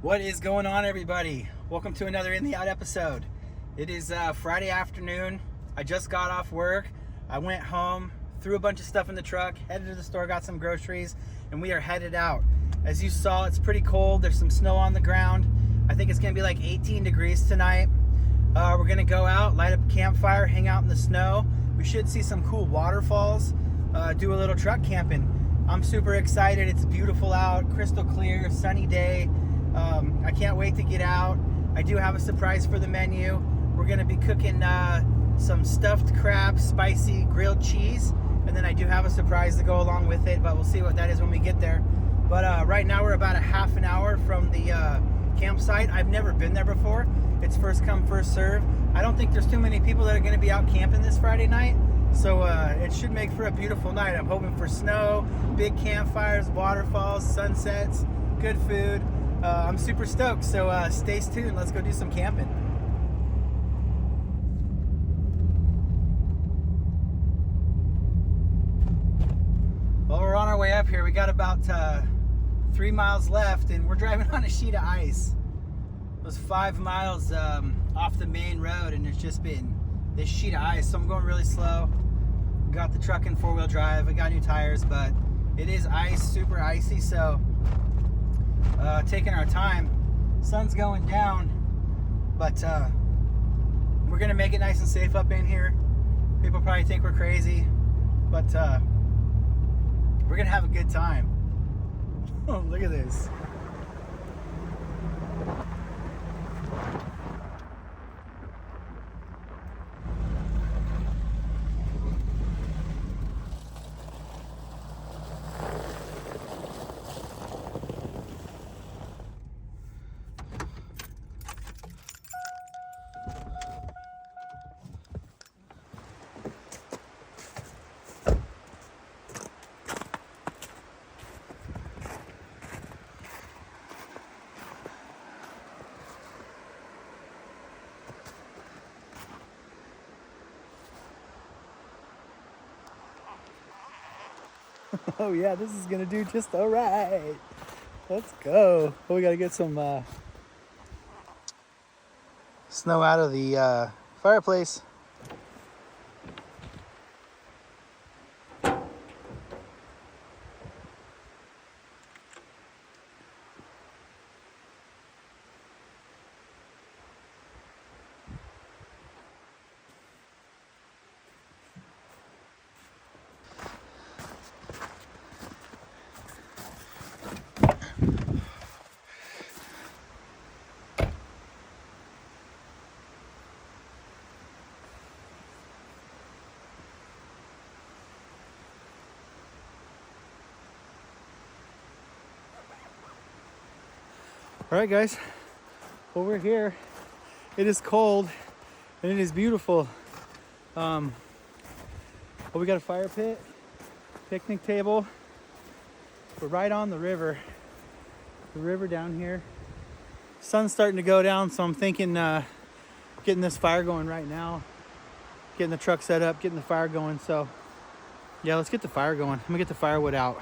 What is going on, everybody? Welcome to another In the Out episode. It is Friday afternoon. I just got off work. I went home, threw a bunch of stuff in the truck, headed to the store, got some groceries, and we are headed out. As you saw, it's pretty cold. There's some snow on the ground. I think it's gonna be like 18 degrees tonight. We're gonna go out, light up a campfire, hang out in the snow. We should see some cool waterfalls, do a little truck camping. I'm super excited. It's beautiful out, crystal clear, sunny day. I can't wait to get out. I do have a surprise for the menu. We're gonna be cooking some stuffed crab, spicy grilled cheese, and then I do have a surprise to go along with it, but we'll see what that is when we get there. But right now we're about a half an hour from the campsite. I've never been there before. It's first come, first serve. I don't think there's too many people that are gonna be out camping this Friday night, so it should make for a beautiful night. I'm hoping for snow, big campfires, waterfalls, sunsets, good food. I'm super stoked, so stay tuned. Let's go do some camping. Well, we're on our way up here. We got about 3 miles left, and we're driving on a sheet of ice. It was 5 miles off the main road, and it's just been this sheet of ice, so I'm going really slow. Got the truck in 4-wheel drive. I got new tires, but it is ice, super icy, so taking our time. Sun's going down, but we're gonna make it nice and safe up in here. People probably think we're crazy, but we're gonna have a good time. Oh, look at this. Oh yeah, this is gonna do just all right. Let's go. Oh, we gotta get some snow out of the fireplace. All right, guys, well, we're here. It is cold and it is beautiful. Well, we got a fire pit, picnic table. We're right on the river down here. Sun's starting to go down, so I'm thinking getting this fire going right now, getting the truck set up, getting the fire going. So yeah, let's get the fire going. I'm gonna get the firewood out.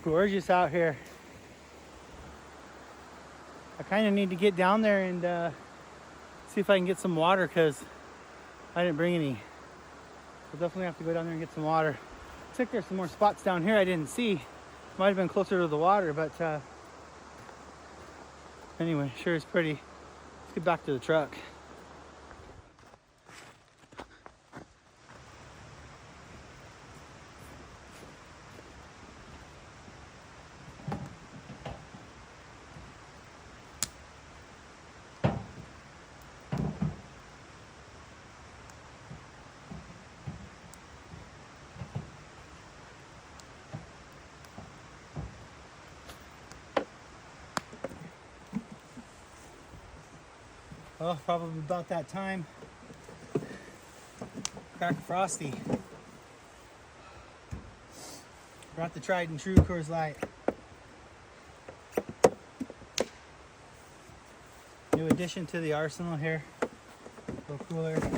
gorgeous out here. I kind of need to get down there and see if I can get some water, because I didn't bring any. So definitely have to go down there and get some water. Looks like there's some more spots down here I didn't see. Might have been closer to the water, but anyway, sure is pretty. Let's get back to the truck. Well, probably about that time. Crack frosty. Brought the Triton True Coors Light. New addition to the arsenal here. A little cooler. A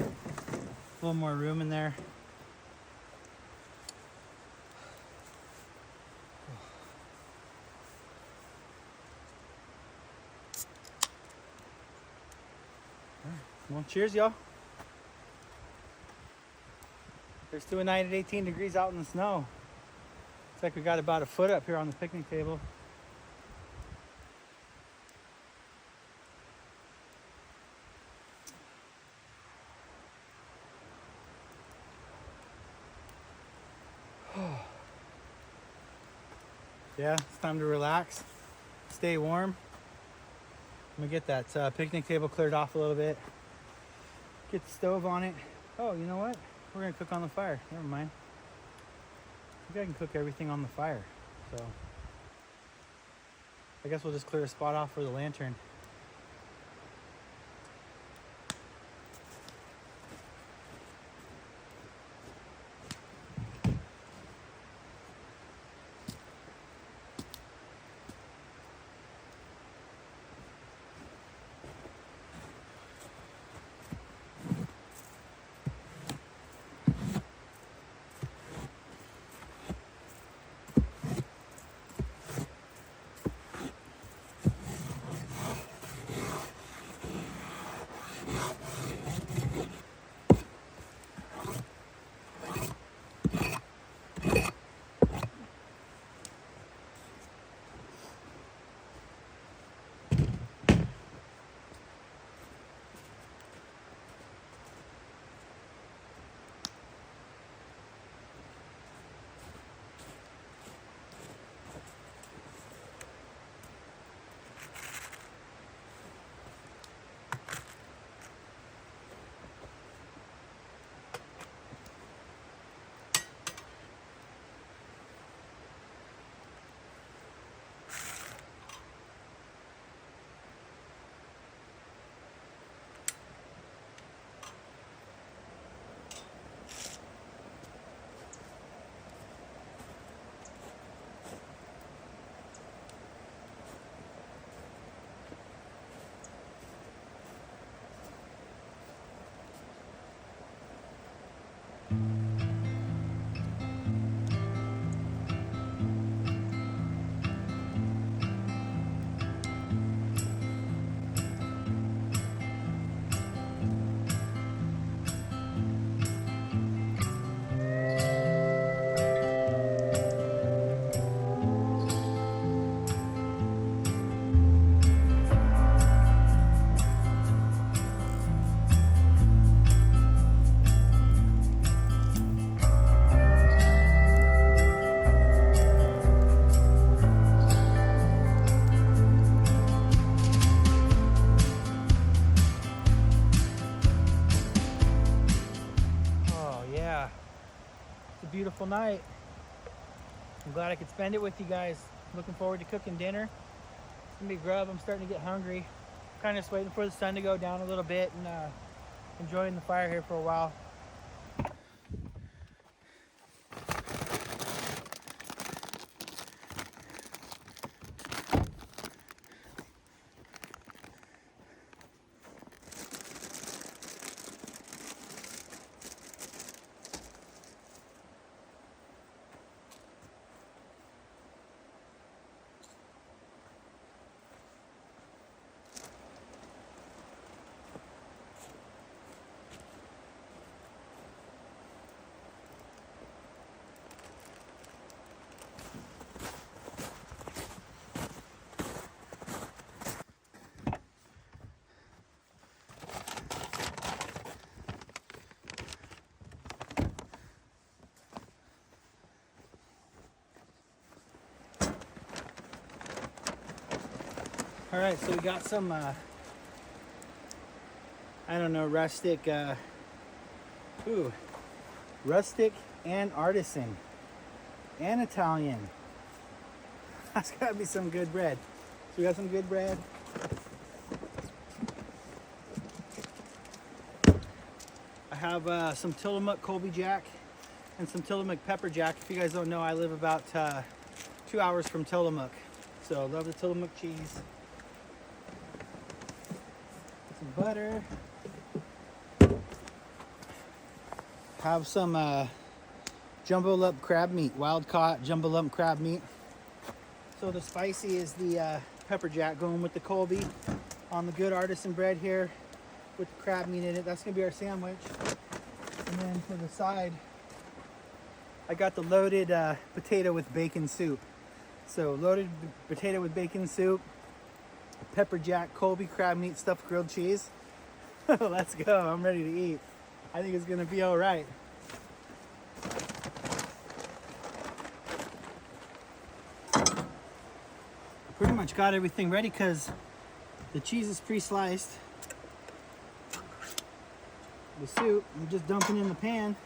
little more room in there. Well, cheers, y'all. There's to a night at 18 degrees out in the snow. Looks like we got about a foot up here on the picnic table. Yeah, it's time to relax, stay warm. I'm gonna get that picnic table cleared off a little bit. Get the stove on it. Oh, you know what? We're gonna cook on the fire. Never mind. I think I can cook everything on the fire. So I guess we'll just clear a spot off for the lantern. Beautiful night. I'm glad I could spend it with you guys. Looking forward to cooking dinner. It's gonna be grub. I'm starting to get hungry. Kind of just waiting for the sun to go down a little bit and enjoying the fire here for a while. All right, so we got some, I don't know, rustic, rustic and artisan and Italian. That's gotta be some good bread. So we got some good bread. I have some Tillamook Colby Jack and some Tillamook Pepper Jack. If you guys don't know, I live about 2 hours from Tillamook. So love the Tillamook cheese. Some butter. Have some jumbo lump crab meat, wild caught jumbo lump crab meat. So the spicy is the pepper jack going with the Colby on the good artisan bread here with the crab meat in it. That's gonna be our sandwich. And then for the side, I got the loaded potato with bacon soup. So loaded potato with bacon soup, pepper jack, Colby crab meat, stuffed grilled cheese. Let's go, I'm ready to eat. I think it's gonna be all right. Pretty much got everything ready because the cheese is pre-sliced. The soup, I'm just dumping in the pan.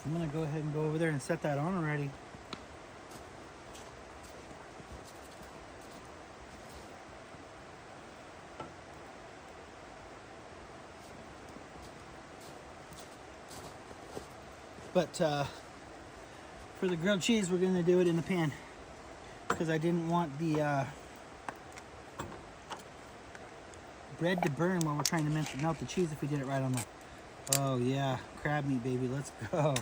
I'm gonna go ahead and go over there and set that on already. But for the grilled cheese, we're gonna do it in the pan because I didn't want the bread to burn while we're trying to melt the cheese if we did it right on the... Oh yeah, crab meat, baby, let's go.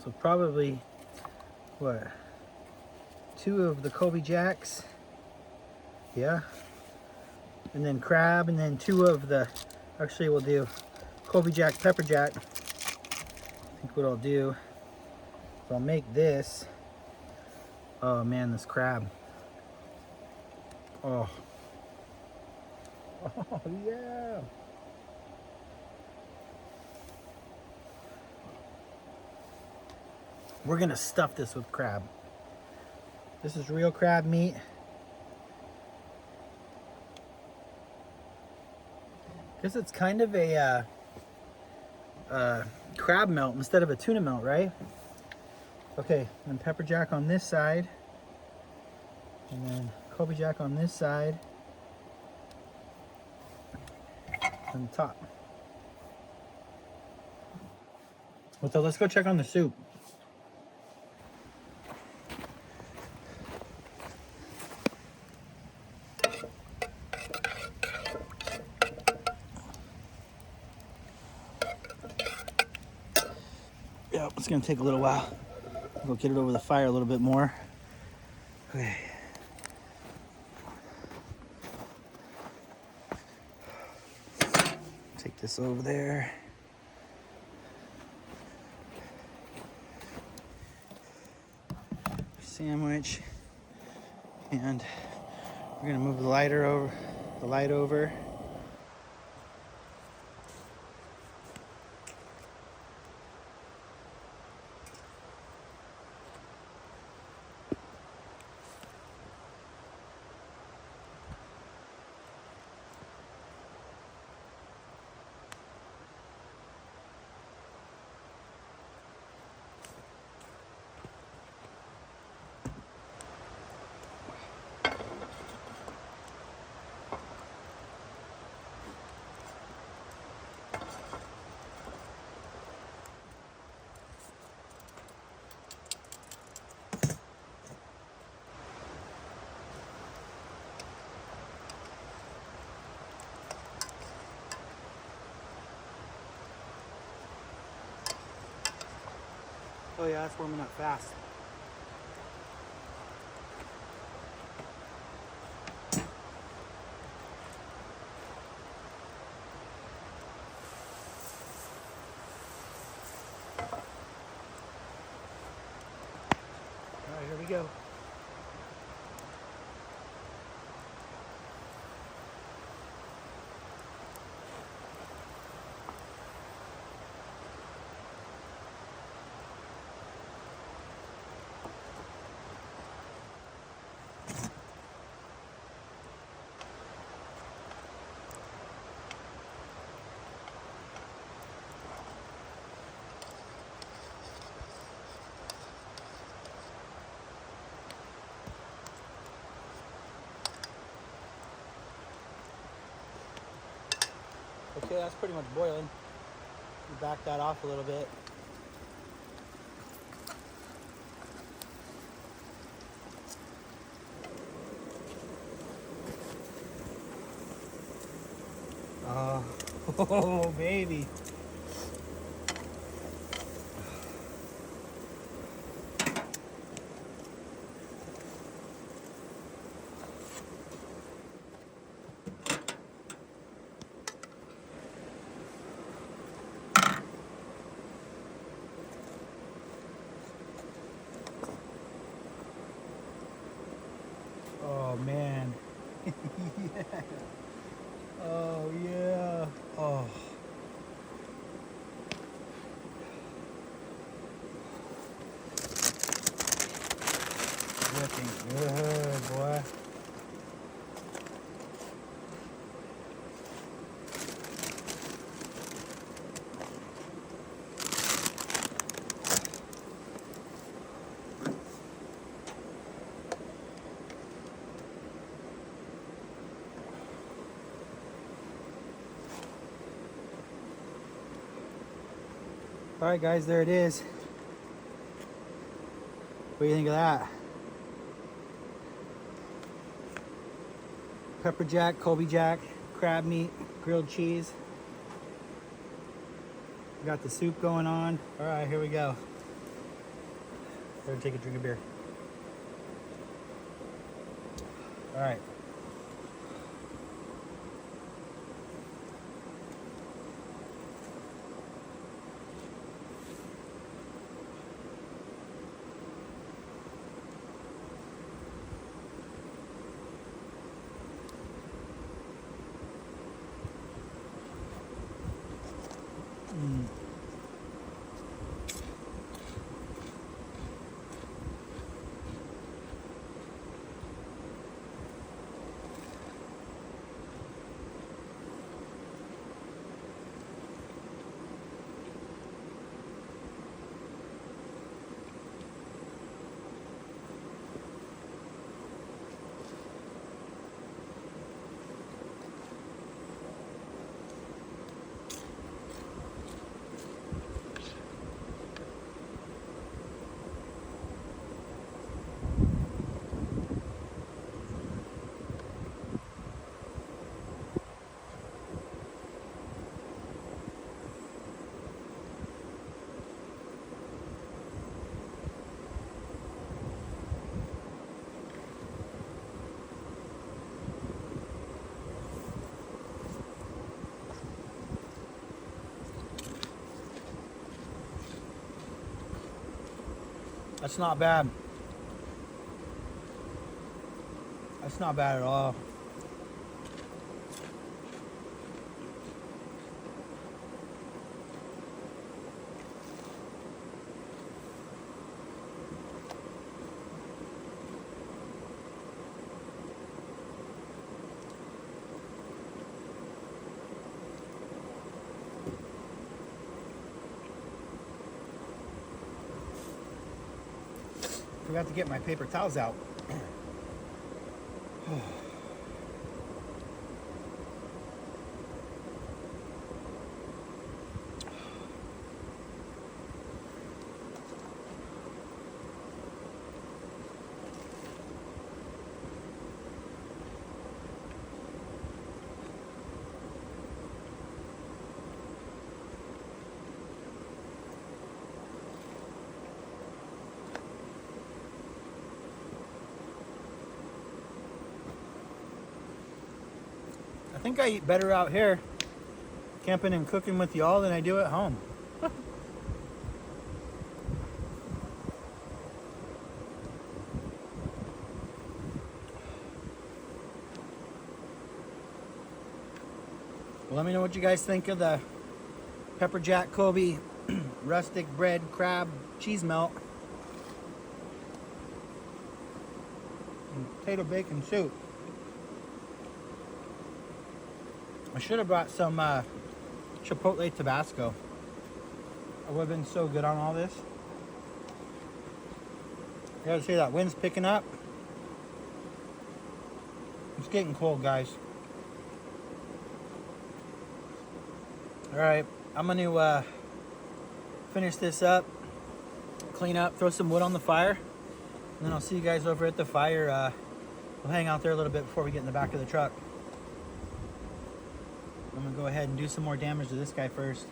So probably, what, 2 of the Colby Jacks, yeah, and then crab, and then 2 of the, actually we'll do Colby Jack, Pepper Jack. I think what I'll do is I'll make this, oh man, this crab, oh yeah. We're gonna stuff this with crab. This is real crab meat. Guess it's kind of a crab melt instead of a tuna melt, right? Okay, and pepper jack on this side, and then Colby Jack on this side, on the top. Well, so let's go check on the soup. Yeah, it's gonna take a little while. Go get it over the fire a little bit more. Okay. Take this over there. Sandwich. And we're gonna move the light over. Oh yeah, that's warming up fast. All right, here we go. Okay, that's pretty much boiling. You back that off a little bit. Oh, baby. Oh man. Yeah. Oh yeah. Oh. Looking good, boy. All right, guys, there it is. What do you think of that? Pepper jack, Colby jack, crab meat, grilled cheese. We got the soup going on. All right, here we go. Better take a drink of beer. All right. That's not bad. That's not bad at all. Forgot to get my paper towels out. think I eat better out here, camping and cooking with y'all, than I do at home. Well, let me know what you guys think of the pepper jack Kobe rustic bread crab cheese melt and potato bacon soup. I should have brought some Chipotle Tabasco. It would have been so good on all this. You gotta see that wind's picking up. It's getting cold, guys. Alright, I'm gonna finish this up, clean up, throw some wood on the fire, and then I'll see you guys over at the fire. We'll hang out there a little bit before we get in the back of the truck. I'm gonna go ahead and do some more damage to this guy first.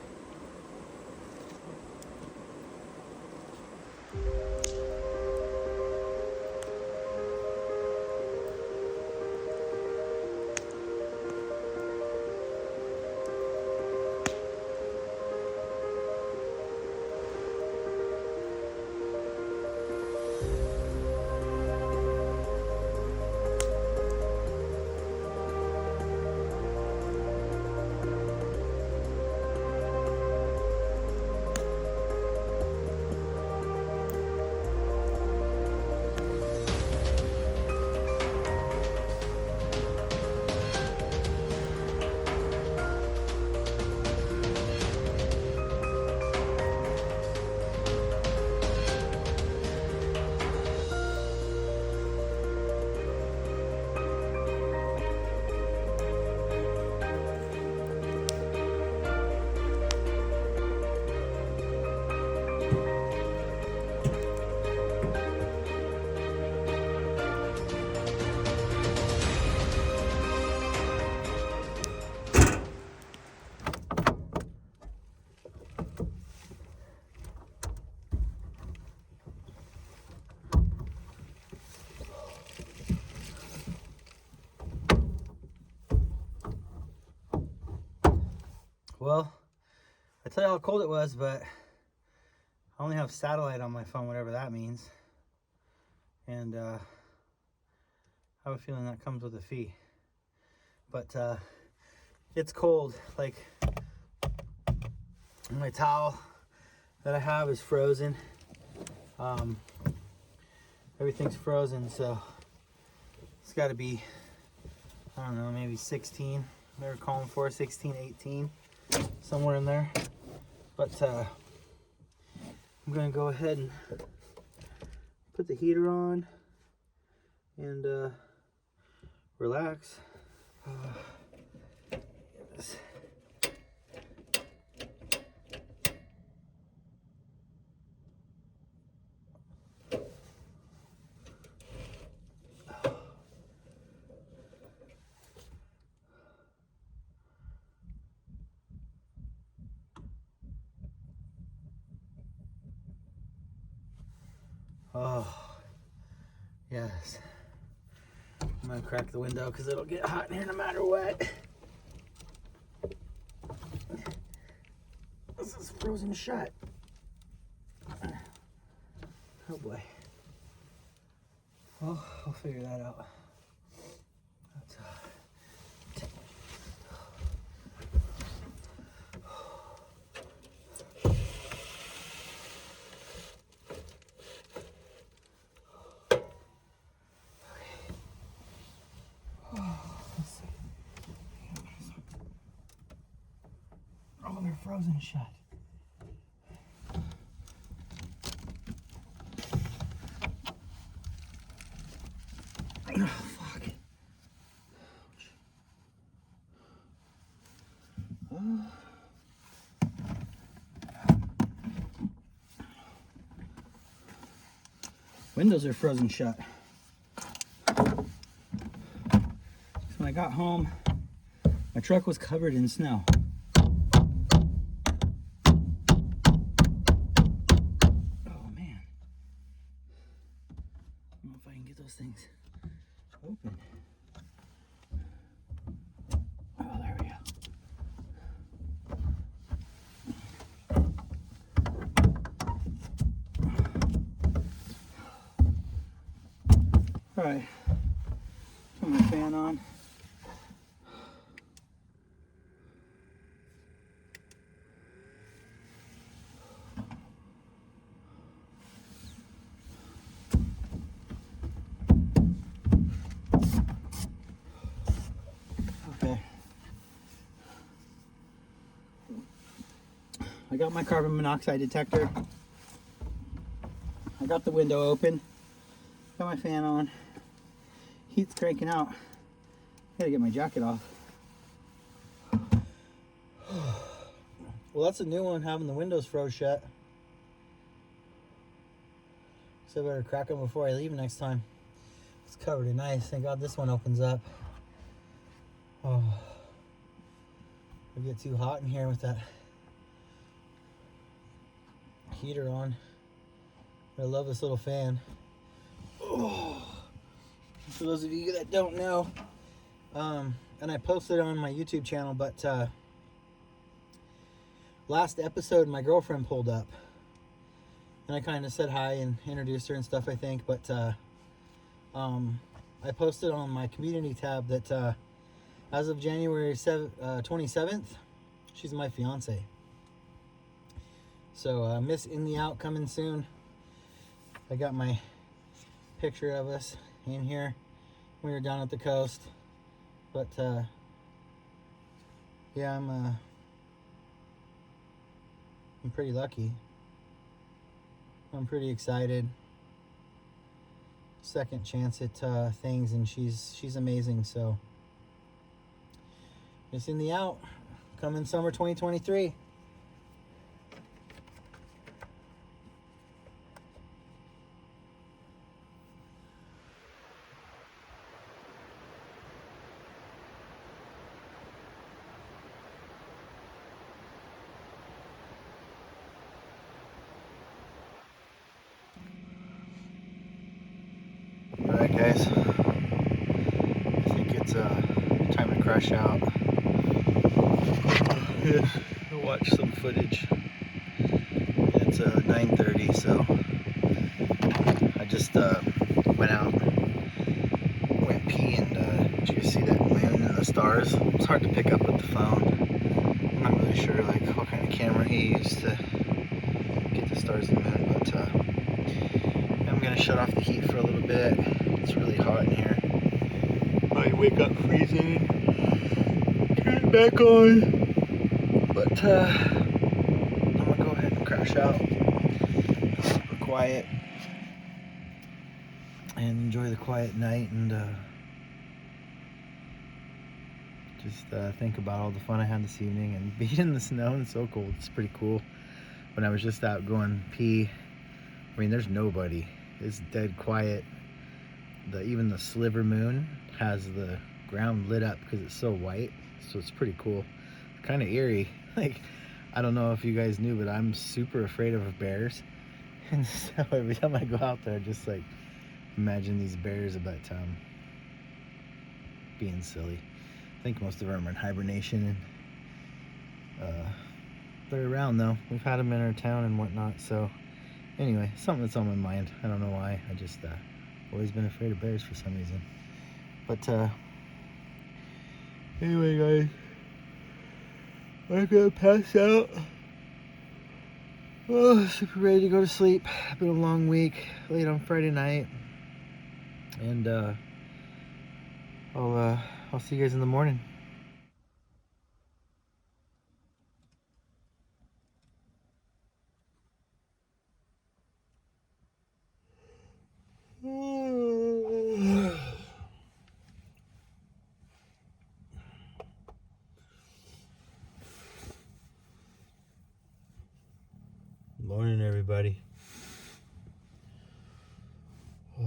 Well, I tell you how cold it was, but I only have satellite on my phone, whatever that means. And I have a feeling that comes with a fee. But it's cold. Like, my towel that I have is frozen. Everything's frozen, so it's got to be, I don't know, maybe 16. They were calling for 16, 18. Somewhere in there. But I'm gonna go ahead and put the heater on and relax. Oh, yes. I'm gonna crack the window because it'll get hot in here no matter what. This is frozen shut. Oh boy. Well, I'll figure that out. That's, oh, they're frozen shut. Oh, fuck. Windows are frozen shut. So when I got home, my truck was covered in snow. Those things open. Oh. try put my fan on. Okay. I got my carbon monoxide detector. I got the window open. Got my fan on. Heat's cranking out. Gotta get my jacket off. Well, that's a new one, having the windows froze shut. So I better crack them before I leave next time. It's covered in ice. Thank God this one opens up. Oh, it'll get too hot in here with that heater on. I love this little fan. Oh. For those of you that don't know, and I posted it on my YouTube channel, but last episode my girlfriend pulled up, and I kind of said hi and introduced her and stuff, I think, but I posted on my community tab that as of January 27th, she's my fiance. So Miss In the Out coming soon. I got my picture of us in here. We were down at the coast, but yeah, I'm pretty lucky. I'm pretty excited. Second chance at things, and she's amazing. So Miss In the Out coming summer 2023. Alright guys, I think it's time to crash out. Watch some footage. It's 9:30, so I just went out, went pee, and did you guys see that moon and the stars? It's hard to pick up with the phone. I'm not really sure like what kind of camera he used to get the stars and moon, but I'm gonna shut off the heat for a little bit. It's really hot in here. I wake up freezing. Turn it back on. But I'm gonna go ahead and crash out. Super quiet. And enjoy the quiet night, and just think about all the fun I had this evening, and being in the snow and so cold. It's pretty cool. When I was just out going pee, I mean, there's nobody. It's dead quiet. Even the sliver moon has the ground lit up because it's so white, so it's pretty cool. Kind of eerie. Like, I don't know if you guys knew, but I'm super afraid of bears, and so every time I go out there, I just like imagine these bears, but being silly. I think most of them are in hibernation, and they're around though. We've had them in our town and whatnot. So anyway, something that's on my mind. I don't know why. I just always been afraid of bears for some reason. But anyway, guys, I'm gonna pass out. Oh, super ready to go to sleep. Been a long week, late on Friday night, and I'll see you guys in the morning. Morning, everybody. I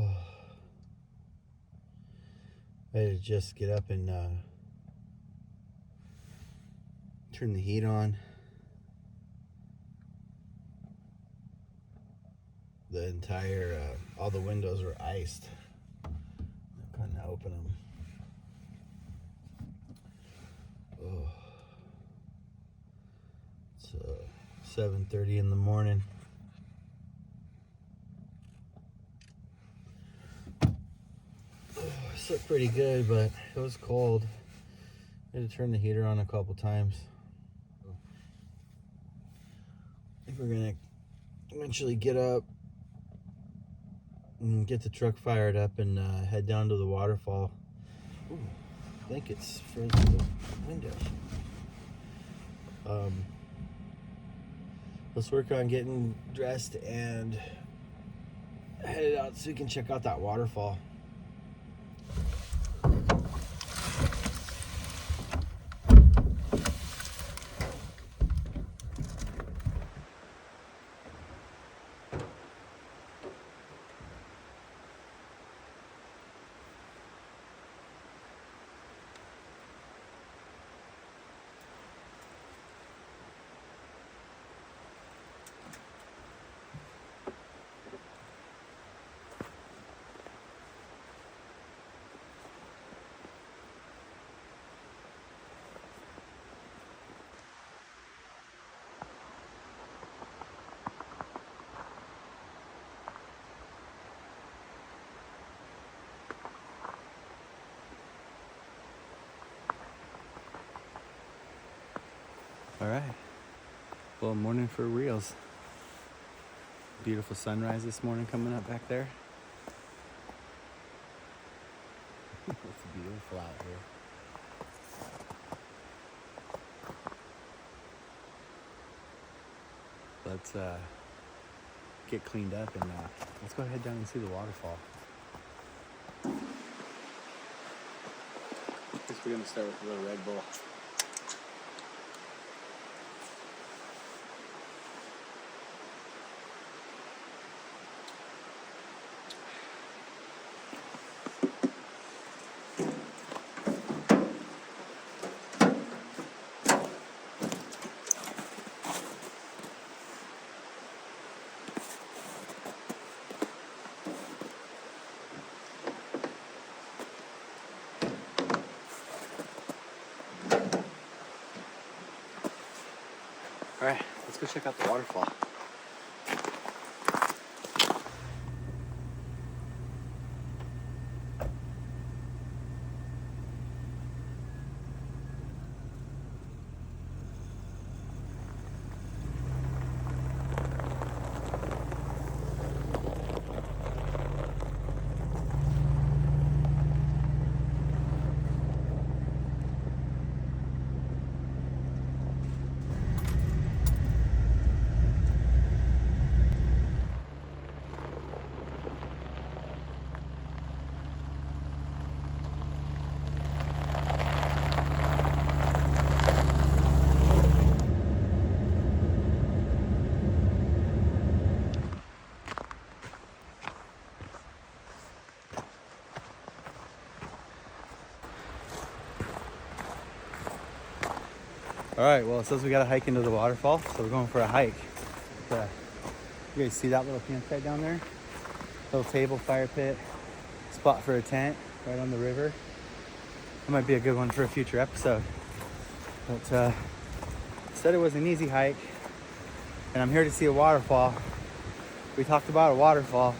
had to just get up and turn the heat on. The entire, all the windows were iced. I couldn't open them. Oh. It's 7:30 in the morning. This looked pretty good, but it was cold. I had to turn the heater on a couple times. I think we're gonna eventually get up and get the truck fired up and head down to the waterfall. Ooh, I think it's frozen the window. Let's work on getting dressed and headed out so we can check out that waterfall. All right, well, morning for reels. Beautiful sunrise this morning coming up back there. It's beautiful out here. Let's get cleaned up and let's go ahead down and see the waterfall. I guess we're gonna start with a little Red Bull. All right, let's go check out the waterfall. All right, well, it says we got to hike into the waterfall, so we're going for a hike. You guys see that little campsite down there? Little table, fire pit, spot for a tent right on the river. That might be a good one for a future episode. But said it was an easy hike, and I'm here to see a waterfall. We talked about a waterfall,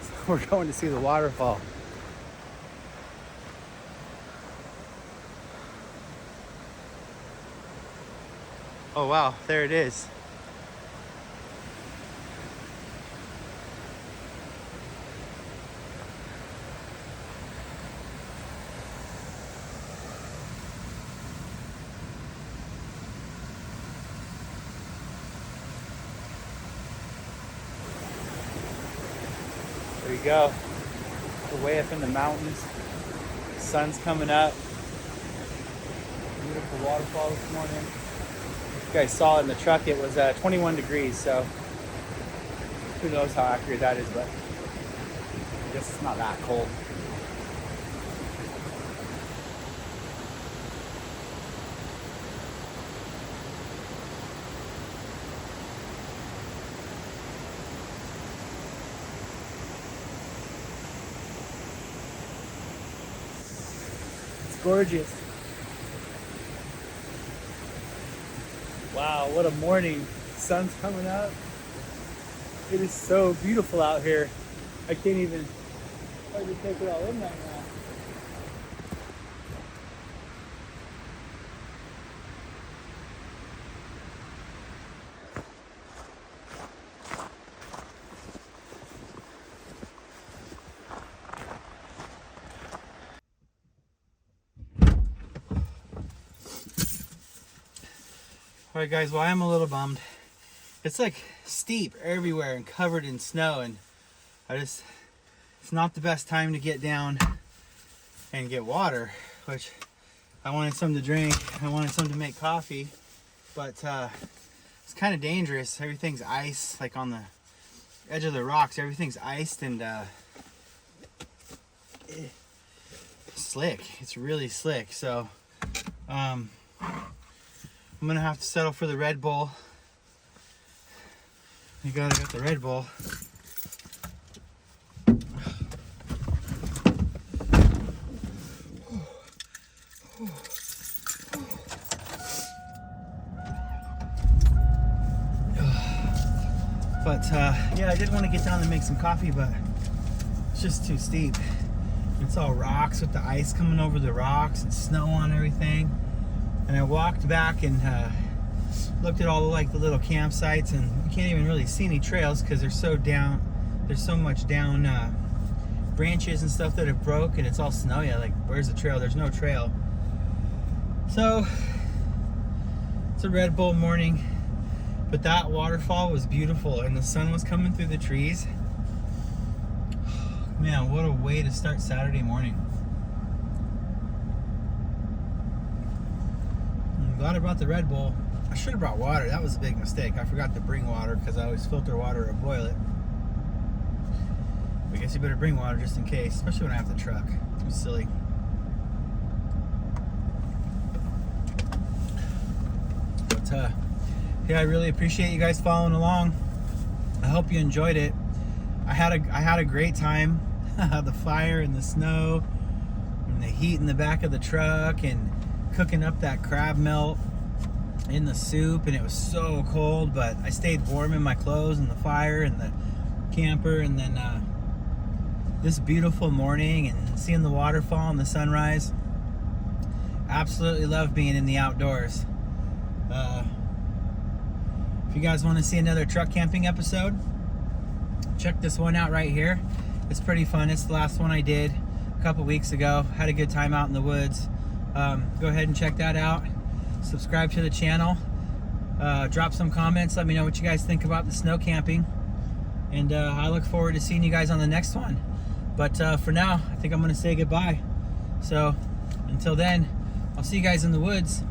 so we're going to see the waterfall. Oh wow, there it is. There you go. We're way up in the mountains. The sun's coming up. Beautiful waterfall this morning. You guys saw it in the truck, it was 21 degrees, so who knows how accurate that is, but I guess it's not that cold. It's gorgeous. Wow, what a morning. Sun's coming up. It is so beautiful out here. I can't even hardly take it all in right now. Alright guys, well I'm a little bummed. It's like steep everywhere and covered in snow, and it's not the best time to get down and get water, which I wanted some to drink. I wanted some to make coffee, but it's kind of dangerous. Everything's ice, like on the edge of the rocks, everything's iced and slick. It's really slick. So I'm gonna have to settle for the Red Bull. I got the Red Bull. But yeah, I did want to get down and make some coffee, but it's just too steep. It's all rocks with the ice coming over the rocks and snow on everything. And I walked back and looked at all the little campsites, and you can't even really see any trails because they're so down. There's so much down branches and stuff that have broke, and it's all snowy. Like, where's the trail? There's no trail. So it's a Red Bull morning, but that waterfall was beautiful, and the sun was coming through the trees. Man, what a way to start Saturday morning. I'm glad I brought the Red Bull. I should have brought water. That was a big mistake. I forgot to bring water because I always filter water or boil it. I guess you better bring water just in case, especially when I have the truck. It was silly. But yeah, I really appreciate you guys following along. I hope you enjoyed it. I had a great time. The fire and the snow and the heat in the back of the truck and cooking up that crab melt in the soup, and it was so cold, but I stayed warm in my clothes and the fire and the camper. And then this beautiful morning and seeing the waterfall and the sunrise. Absolutely love being in the outdoors. If you guys want to see another truck camping episode, check this one out right here. It's pretty fun. It's the last one I did a couple weeks ago. Had a good time out in the woods. Go ahead and check that out. Subscribe to the channel. Drop some comments. Let me know what you guys think about the snow camping. And I look forward to seeing you guys on the next one. But for now, I think I'm going to say goodbye. So until then, I'll see you guys in the woods.